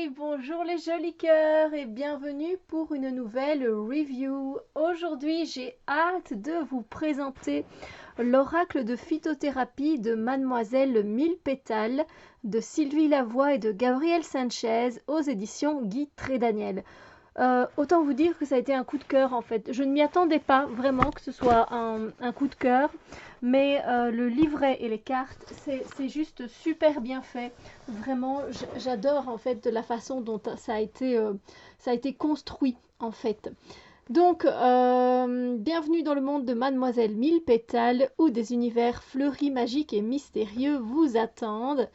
Hey, bonjour les jolis cœurs et bienvenue pour une nouvelle review. Aujourd'hui, j'ai hâte de vous présenter l'oracle de phytothérapie de Mademoiselle Mille Pétales de Sylvie Lavoie et de Gabriel Sanchez aux éditions Guy Trédaniel. Autant vous dire que ça a été un coup de cœur en fait. Je ne m'y attendais pas vraiment que ce soit un coup de cœur, mais le livret et les cartes, c'est juste super bien fait. Vraiment, j'adore en fait de la façon dont ça a été construit en fait. Donc, bienvenue dans le monde de Mademoiselle Mille Pétales où des univers fleuris, magiques et mystérieux vous attendent.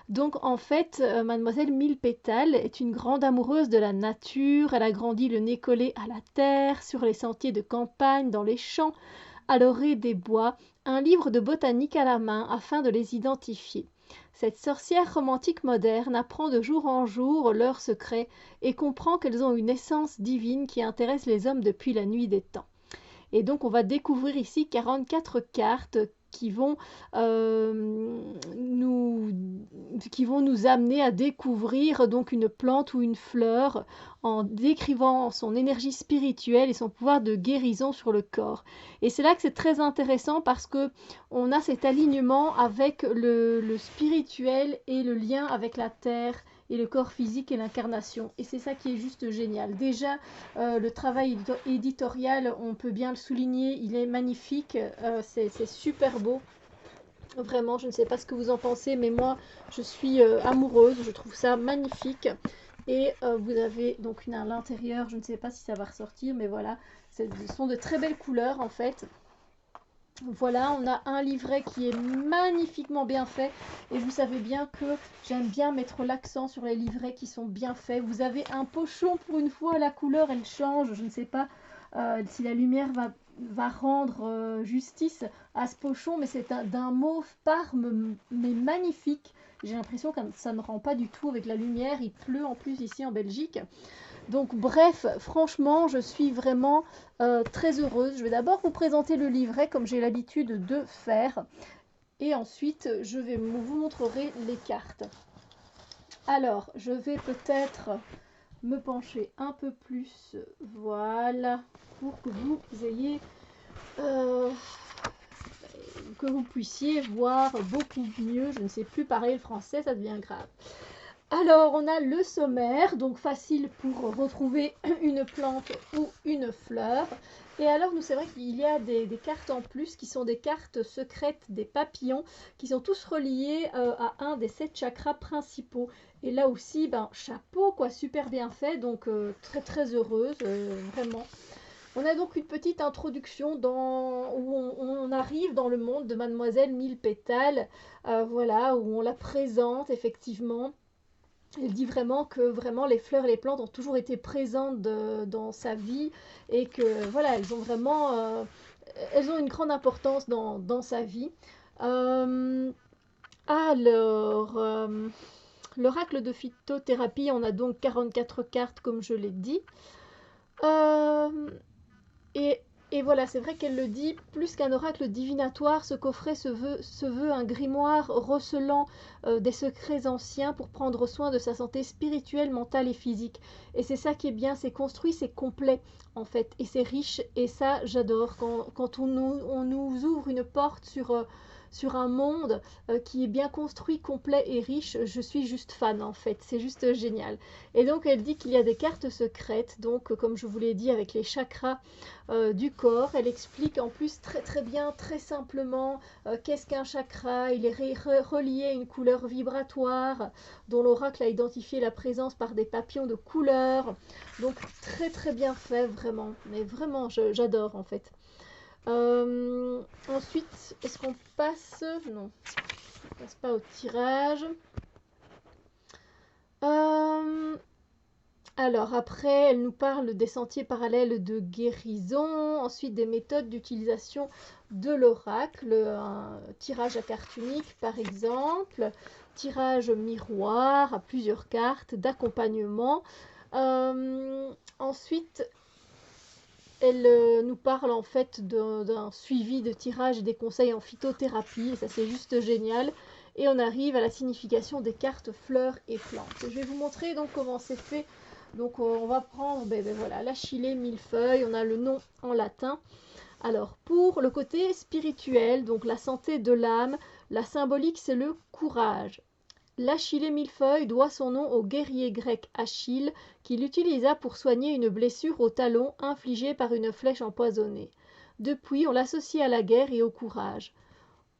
Donc en fait, Mademoiselle Mille Pétales est une grande amoureuse de la nature. Elle a grandi le nez collé à la terre, sur les sentiers de campagne, dans les champs, à l'orée des bois, un livre de botanique à la main afin de les identifier. Cette sorcière romantique moderne apprend de jour en jour leurs secrets et comprend qu'elles ont une essence divine qui intéresse les hommes depuis la nuit des temps. Et donc, on va découvrir ici 44 cartes qui vont, nous, qui vont nous amener à découvrir donc une plante ou une fleur en décrivant son énergie spirituelle et son pouvoir de guérison sur le corps. Et c'est là que c'est très intéressant parce que on a cet alignement avec le spirituel et le lien avec la terre et le corps physique et l'incarnation. Et c'est ça qui est juste génial. Déjà, le travail éditorial, on peut bien le souligner, il est magnifique, c'est super beau. Vraiment, je ne sais pas ce que vous en pensez, mais moi, je suis amoureuse, je trouve ça magnifique. Et vous avez donc à l'intérieur, je ne sais pas si ça va ressortir, mais voilà, ce sont de très belles couleurs en fait. Voilà, on a un livret qui est magnifiquement bien fait et vous savez bien que j'aime bien mettre l'accent sur les livrets qui sont bien faits. Vous avez un pochon pour une fois, la couleur elle change, je ne sais pas si la lumière va rendre justice à ce pochon, mais c'est d'un mauve parme mais magnifique. J'ai l'impression que ça ne rend pas du tout avec la lumière, il pleut en plus ici en Belgique. Donc bref, franchement, je suis vraiment très heureuse. Je vais d'abord vous présenter le livret comme j'ai l'habitude de faire. Et ensuite, je vais vous montrer les cartes. Alors, je vais peut-être me pencher un peu plus, voilà, pour que vous ayez, euh, que vous puissiez voir beaucoup mieux. Je ne sais plus parler le français, ça devient grave. Alors, on a le sommaire, donc facile pour retrouver une plante ou une fleur. Et alors, nous, c'est vrai qu'il y a des cartes en plus qui sont des cartes secrètes des papillons qui sont tous reliés à un des 7 chakras principaux. Et là aussi, ben, chapeau, quoi, super bien fait, donc très très heureuse, vraiment. On a donc une petite introduction où on arrive dans le monde de Mademoiselle Mille Pétales, voilà, où on la présente effectivement. Elle dit vraiment que vraiment les fleurs et les plantes ont toujours été présentes dans sa vie et que voilà, elles ont une grande importance dans sa vie. Euh, alors, l'oracle de phytothérapie, on a donc 44 cartes comme je l'ai dit. Euh, et, et voilà, c'est vrai qu'elle le dit, plus qu'un oracle divinatoire, ce coffret se veut un grimoire recelant des secrets anciens pour prendre soin de sa santé spirituelle, mentale et physique. Et c'est ça qui est bien, c'est construit, c'est complet en fait, et c'est riche, et ça j'adore. Quand on nous ouvre une porte sur un monde qui est bien construit, complet et riche, je suis juste fan en fait, c'est juste génial. Et donc elle dit qu'il y a des cartes secrètes, donc comme je vous l'ai dit avec les chakras du corps. Elle explique en plus très très bien, très simplement, qu'est-ce qu'un chakra. Il est relié à une couleur vibratoire dont l'oracle a identifié la présence par des papillons de couleur. Donc très très bien fait, vraiment. Mais vraiment, j'adore en fait. Ensuite, est-ce qu'on passe... Non, on passe pas au tirage. Euh, alors après, elle nous parle des sentiers parallèles de guérison, ensuite des méthodes d'utilisation de l'oracle, un tirage à carte unique par exemple, tirage miroir à plusieurs cartes d'accompagnement. Ensuite, elle nous parle en fait d'un suivi de tirage et des conseils en phytothérapie, et ça c'est juste génial. et on arrive à la signification des cartes fleurs et plantes. Je vais vous montrer donc comment c'est fait. Donc on va prendre voilà, l'achillée millefeuille, on a le nom en latin. Alors pour le côté spirituel, donc la santé de l'âme, la symbolique c'est le courage. L'Achillée millefeuille doit son nom au guerrier grec Achille qui l'utilisa pour soigner une blessure au talon infligée par une flèche empoisonnée. Depuis, on l'associe à la guerre et au courage.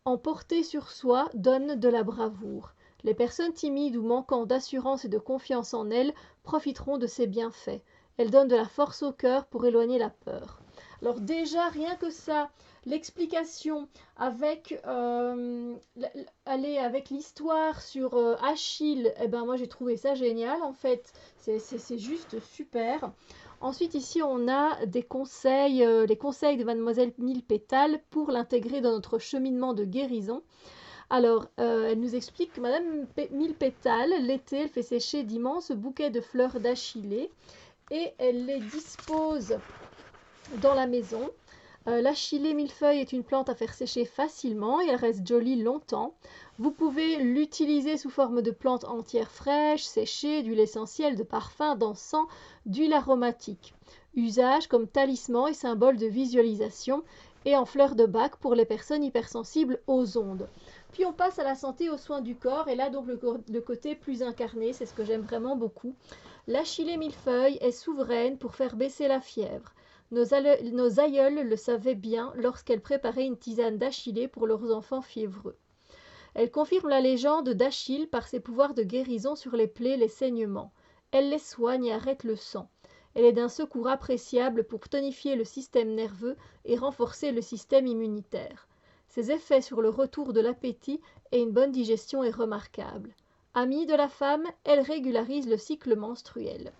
En porter sur soi donne de la bravoure. Les personnes timides ou manquant d'assurance et de confiance en elles profiteront de ses bienfaits. Elle donne de la force au cœur pour éloigner la peur. Alors déjà, rien que ça, l'explication avec, avec l'histoire sur Achille, eh ben moi j'ai trouvé ça génial en fait, c'est juste super. Ensuite ici on a des conseils, les conseils de Mademoiselle Millepétale pour l'intégrer dans notre cheminement de guérison. Alors, elle nous explique que Madame Millepétale, l'été, elle fait sécher d'immenses bouquets de fleurs d'achillée et elle les dispose dans la maison. L'achillée millefeuille est une plante à faire sécher facilement et elle reste jolie longtemps. Vous pouvez l'utiliser sous forme de plante entière fraîche, séchée, d'huile essentielle, de parfum, d'encens, d'huile aromatique. Usage comme talisman et symbole de visualisation et en fleur de bac pour les personnes hypersensibles aux ondes. Puis on passe à la santé, aux soins du corps et là donc le côté plus incarné, c'est ce que j'aime vraiment beaucoup. L'achillée millefeuille est souveraine pour faire baisser la fièvre. Nos aïeules le savaient bien lorsqu'elles préparaient une tisane d'Achillée pour leurs enfants fiévreux. Elle confirme la légende d'Achille par ses pouvoirs de guérison sur les plaies, les saignements. Elle les soigne et arrête le sang. Elle est d'un secours appréciable pour tonifier le système nerveux et renforcer le système immunitaire. Ses effets sur le retour de l'appétit et une bonne digestion est remarquable. Amie de la femme, elle régularise le cycle menstruel.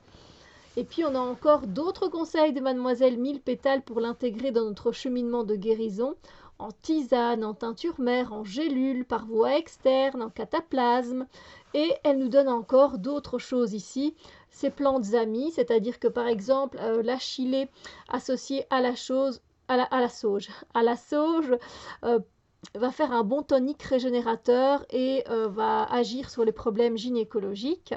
Et puis on a encore d'autres conseils de Mademoiselle Millepétale pour l'intégrer dans notre cheminement de guérison, en tisane, en teinture mère, en gélule, par voie externe, en cataplasme. Et elle nous donne encore d'autres choses ici, ces plantes amies, c'est-à-dire que par exemple l'achillée associée à la sauge, va faire un bon tonique régénérateur et va agir sur les problèmes gynécologiques.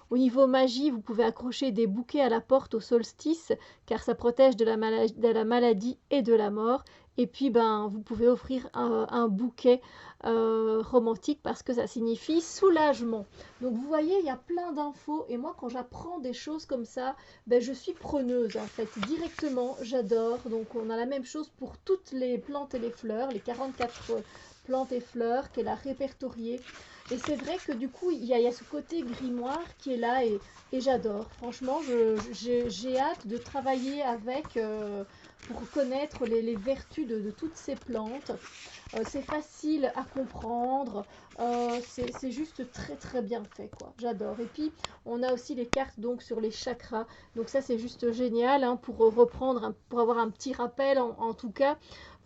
Au niveau magie, vous pouvez accrocher des bouquets à la porte au solstice, car ça protège de la maladie et de la mort. Et puis, vous pouvez offrir un bouquet romantique parce que ça signifie soulagement. Donc, vous voyez, il y a plein d'infos. Et moi, quand j'apprends des choses comme ça, je suis preneuse, en fait, directement. J'adore. Donc, on a la même chose pour toutes les plantes et les fleurs, les 44 plantes et fleurs qu'elle a répertoriées. Et c'est vrai que du coup, il y a ce côté grimoire qui est là et j'adore. Franchement, j'ai hâte de travailler avec pour connaître les vertus de toutes ces plantes. C'est facile à comprendre. C'est juste très très bien fait, quoi. J'adore. Et puis, on a aussi les cartes donc sur les chakras. Donc ça, c'est juste génial hein, pour reprendre, pour avoir un petit rappel en tout cas.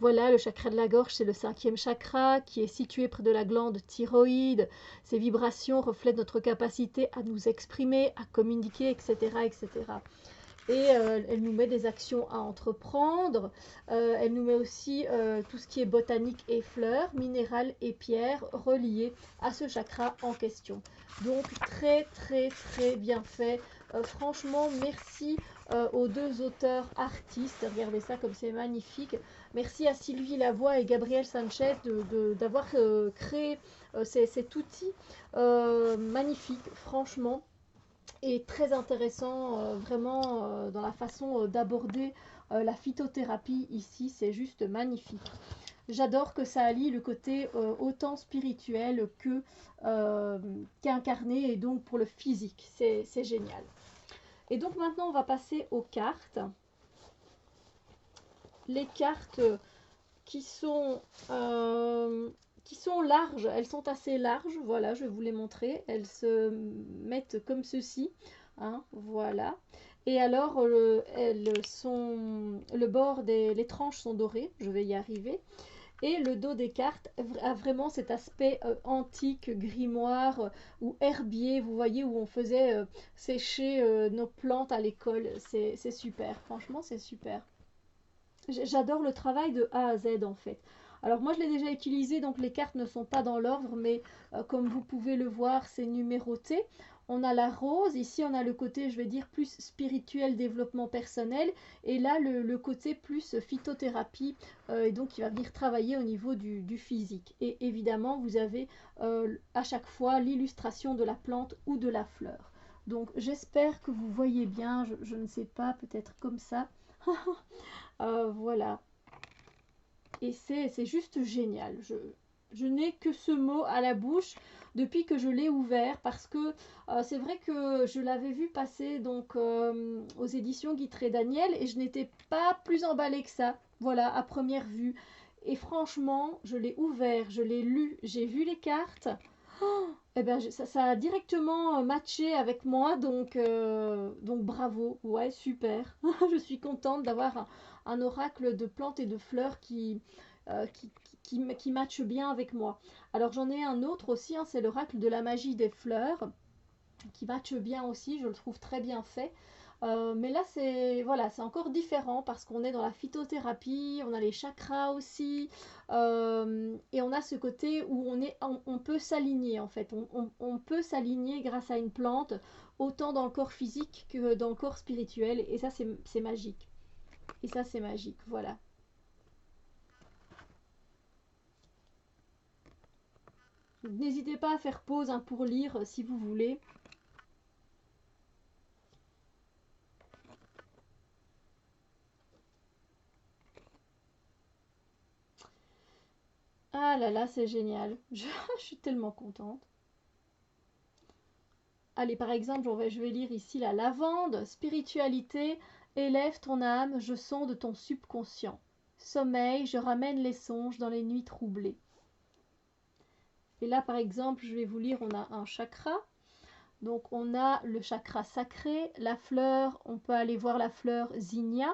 Voilà, le chakra de la gorge, c'est le 5e chakra qui est situé près de la glande thyroïde. Ces vibrations reflètent notre capacité à nous exprimer, à communiquer, etc. etc. Et elle nous met des actions à entreprendre. Elle nous met aussi tout ce qui est botanique et fleurs, minéral et pierres reliées à ce chakra en question. Donc très très très bien fait. Franchement, merci aux deux auteurs artistes. Regardez ça comme c'est magnifique. Merci à Sylvie Lavoie et Gabriel Sanchez d'avoir créé cet outil magnifique, franchement, et très intéressant, vraiment dans la façon d'aborder la phytothérapie ici. C'est juste magnifique. J'adore que ça allie le côté autant spirituel que qu'incarné et donc pour le physique. C'est génial. Et donc maintenant, on va passer aux cartes. Les cartes qui sont larges, elles sont assez larges, voilà, je vais vous les montrer. Elles se mettent comme ceci, hein, voilà. Et alors, le bord les tranches sont dorées, je vais y arriver. Et le dos des cartes a vraiment cet aspect antique, grimoire ou herbier, vous voyez, où on faisait sécher nos plantes à l'école. C'est super, franchement, c'est super. J'adore le travail de A à Z en fait. Alors moi je l'ai déjà utilisé, donc les cartes ne sont pas dans l'ordre, mais comme vous pouvez le voir, c'est numéroté. On a la rose, ici on a le côté, je vais dire, plus spirituel, développement personnel, et là le côté plus phytothérapie, et donc il va venir travailler au niveau du physique. Et évidemment, vous avez à chaque fois l'illustration de la plante ou de la fleur. Donc j'espère que vous voyez bien, je ne sais pas, peut-être comme ça. Voilà. Et c'est juste génial. Je n'ai que ce mot à la bouche depuis que je l'ai ouvert parce que c'est vrai que je l'avais vu passer donc aux éditions Guitry Daniel et je n'étais pas plus emballée que ça. Voilà, à première vue. Et franchement, je l'ai ouvert, je l'ai lu, j'ai vu les cartes. Eh ben, ça a directement matché avec moi, donc bravo, ouais, super. Je suis contente d'avoir un oracle de plantes et de fleurs qui matche bien avec moi. Alors j'en ai un autre aussi, hein, c'est l'oracle de la magie des fleurs, qui matche bien aussi, je le trouve très bien fait. Mais là, c'est voilà, c'est encore différent parce qu'on est dans la phytothérapie, on a les chakras aussi, et on a ce côté où on peut s'aligner en fait. On peut s'aligner grâce à une plante, autant dans le corps physique que dans le corps spirituel, et ça, c'est magique. Et ça, c'est magique, voilà. N'hésitez pas à faire pause hein, pour lire si vous voulez. Ah là là, c'est génial. Je suis tellement contente. Allez, par exemple, je vais lire ici la lavande, spiritualité, élève ton âme, je sonde ton subconscient. Sommeil, je ramène les songes dans les nuits troublées. Et là, par exemple, je vais vous lire, on a un chakra. Donc, on a le chakra sacré, la fleur, on peut aller voir la fleur zinnia.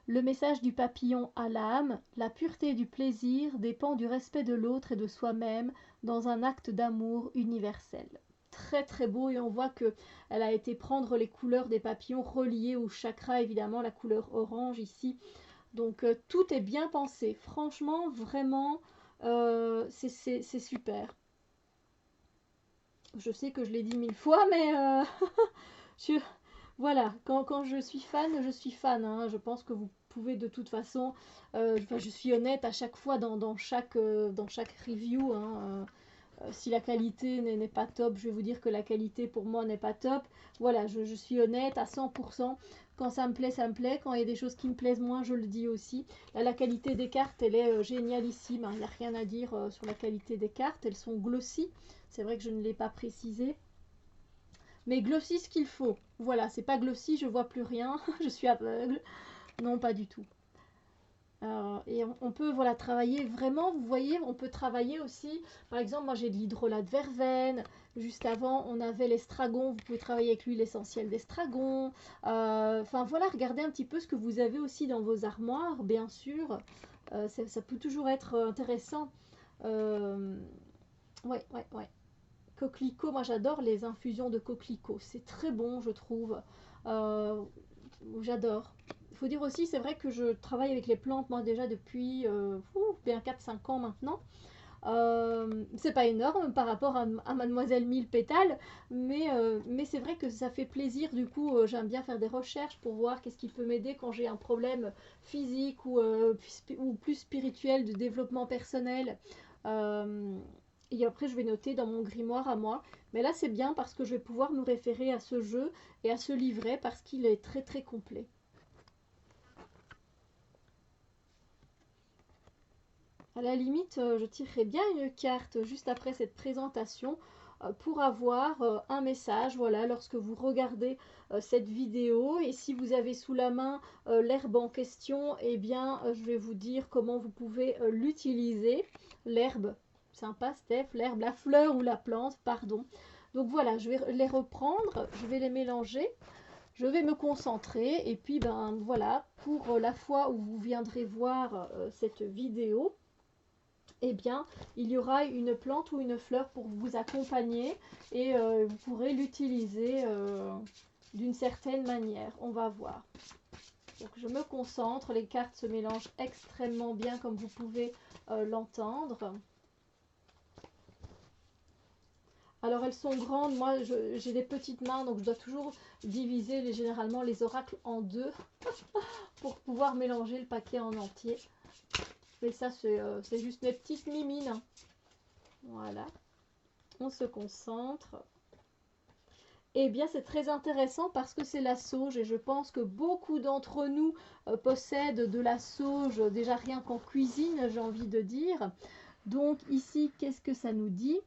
Le message du papillon à l'âme, la pureté du plaisir dépend du respect de l'autre et de soi-même dans un acte d'amour universel. Très très beau et on voit que elle a été prendre les couleurs des papillons reliées au chakra, évidemment la couleur orange ici. Donc tout est bien pensé. Franchement, vraiment, c'est super. Je sais que je l'ai dit 1000 fois, mais je, voilà, quand je suis fan, je suis fan. Hein. Je pense que vous pouvez de toute façon, je suis honnête à chaque fois dans chaque review. Hein, si la qualité n'est pas top, je vais vous dire que la qualité pour moi n'est pas top. Voilà, je suis honnête à 100%. Quand ça me plaît, ça me plaît. Quand il y a des choses qui me plaisent moins, je le dis aussi. Là, la qualité des cartes, elle est génialissime. Hein. Il n'y a rien à dire sur la qualité des cartes. Elles sont glossy. C'est vrai que je ne l'ai pas précisé. Mais glossy ce qu'il faut. Voilà, c'est pas glossy, je vois plus rien. Je suis aveugle. Non, pas du tout. Et on peut voilà, travailler vraiment, vous voyez, on peut travailler aussi, par exemple, moi j'ai de l'hydrolat de verveine, juste avant on avait l'estragon, vous pouvez travailler avec l'huile essentielle d'estragon, enfin voilà, regardez un petit peu ce que vous avez aussi dans vos armoires, bien sûr, ça peut toujours être intéressant. Euh, ouais, ouais, ouais. Coquelicot, moi j'adore les infusions de coquelicot, c'est très bon je trouve. Euh, J'adore. Il faut dire aussi, c'est vrai que je travaille avec les plantes moi déjà depuis bien 4-5 ans maintenant. C'est pas énorme par rapport à Mademoiselle Mille Pétales, mais c'est vrai que ça fait plaisir. Du coup, j'aime bien faire des recherches pour voir qu'est-ce qui peut m'aider quand j'ai un problème physique ou plus spirituel de développement personnel. Euh, et après, je vais noter dans mon grimoire à moi. Mais là, c'est bien parce que je vais pouvoir me référer à ce jeu et à ce livret parce qu'il est très très complet. À la limite, je tirerais bien une carte juste après cette présentation pour avoir un message, voilà, lorsque vous regardez cette vidéo. Et si vous avez sous la main l'herbe en question, eh bien, je vais vous dire comment vous pouvez l'utiliser. L'herbe, sympa Steph, l'herbe, la fleur ou la plante, pardon. Donc voilà, je vais les reprendre, je vais les mélanger. Je vais me concentrer et puis ben voilà, pour la fois où vous viendrez voir cette vidéo, eh bien, il y aura une plante ou une fleur pour vous accompagner et vous pourrez l'utiliser d'une certaine manière. On va voir. Donc je me concentre, les cartes se mélangent extrêmement bien comme vous pouvez l'entendre. Alors elles sont grandes, moi j'ai des petites mains donc je dois toujours diviser généralement les oracles en deux pour pouvoir mélanger le paquet en entier. Mais ça c'est juste mes petites mimines. Voilà, on se concentre. Eh bien c'est très intéressant parce que c'est la sauge et je pense que beaucoup d'entre nous possèdent de la sauge déjà rien qu'en cuisine, j'ai envie de dire. Donc ici, qu'est-ce que ça nous dit ?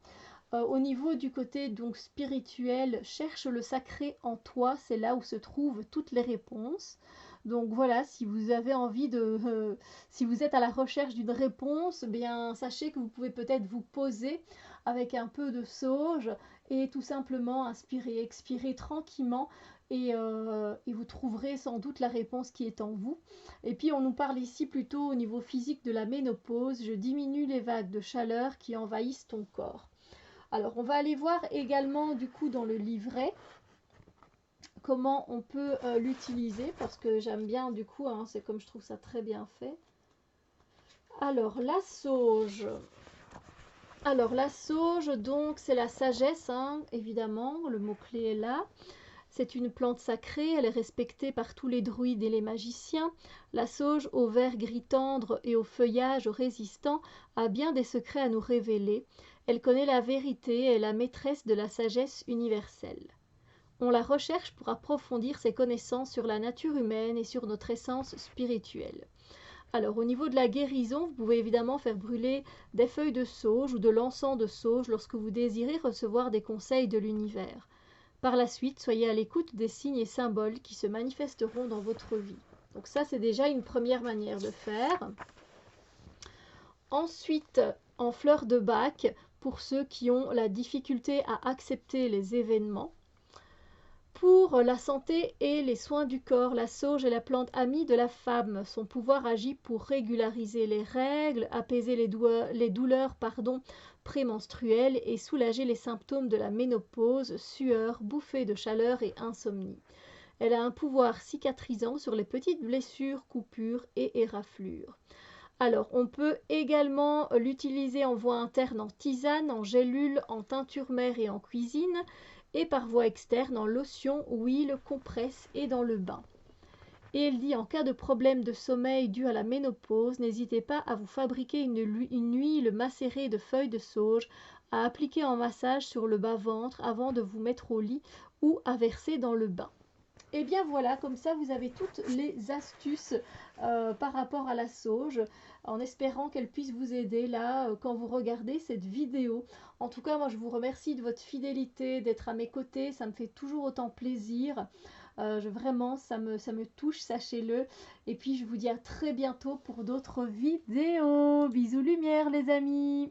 Au niveau du côté donc spirituel, cherche le sacré en toi, c'est là où se trouvent toutes les réponses. Donc voilà, si vous avez envie de, si vous êtes à la recherche d'une réponse, eh bien sachez que vous pouvez peut-être vous poser avec un peu de sauge et tout simplement inspirer, expirer tranquillement et vous trouverez sans doute la réponse qui est en vous. Et puis on nous parle ici plutôt au niveau physique de la ménopause, je diminue les vagues de chaleur qui envahissent ton corps. Alors, on va aller voir également, du coup, dans le livret, comment on peut l'utiliser, parce que j'aime bien, du coup, hein, c'est comme je trouve ça très bien fait. Alors, la sauge. Alors, la sauge, donc, c'est la sagesse, hein, évidemment, le mot-clé est là. C'est une plante sacrée, elle est respectée par tous les druides et les magiciens. La sauge, au vert gris tendre et au feuillage résistant, a bien des secrets à nous révéler. Elle connaît la vérité et est la maîtresse de la sagesse universelle. On la recherche pour approfondir ses connaissances sur la nature humaine et sur notre essence spirituelle. Alors, au niveau de la guérison, vous pouvez évidemment faire brûler des feuilles de sauge ou de l'encens de sauge lorsque vous désirez recevoir des conseils de l'univers. Par la suite, soyez à l'écoute des signes et symboles qui se manifesteront dans votre vie. Donc ça, c'est déjà une première manière de faire. Ensuite, en fleur de bac, pour ceux qui ont la difficulté à accepter les événements. Pour la santé et les soins du corps, la sauge est la plante amie de la femme. Son pouvoir agit pour régulariser les règles, apaiser les douleurs prémenstruelles et soulager les symptômes de la ménopause, sueur, bouffées de chaleur et insomnie. Elle a un pouvoir cicatrisant sur les petites blessures, coupures et éraflures. Alors, on peut également l'utiliser en voie interne en tisane, en gélule, en teinture mère et en cuisine, et par voie externe en lotion, huile, compresse et dans le bain. Et elle dit en cas de problème de sommeil dû à la ménopause, n'hésitez pas à vous fabriquer une huile macérée de feuilles de sauge à appliquer en massage sur le bas-ventre avant de vous mettre au lit ou à verser dans le bain. Et bien voilà, comme ça vous avez toutes les astuces par rapport à la sauge, en espérant qu'elle puisse vous aider là quand vous regardez cette vidéo. En tout cas, moi je vous remercie de votre fidélité, d'être à mes côtés, ça me fait toujours autant plaisir. Vraiment, ça me touche, sachez-le. Et puis je vous dis à très bientôt pour d'autres vidéos. Bisous lumière les amis!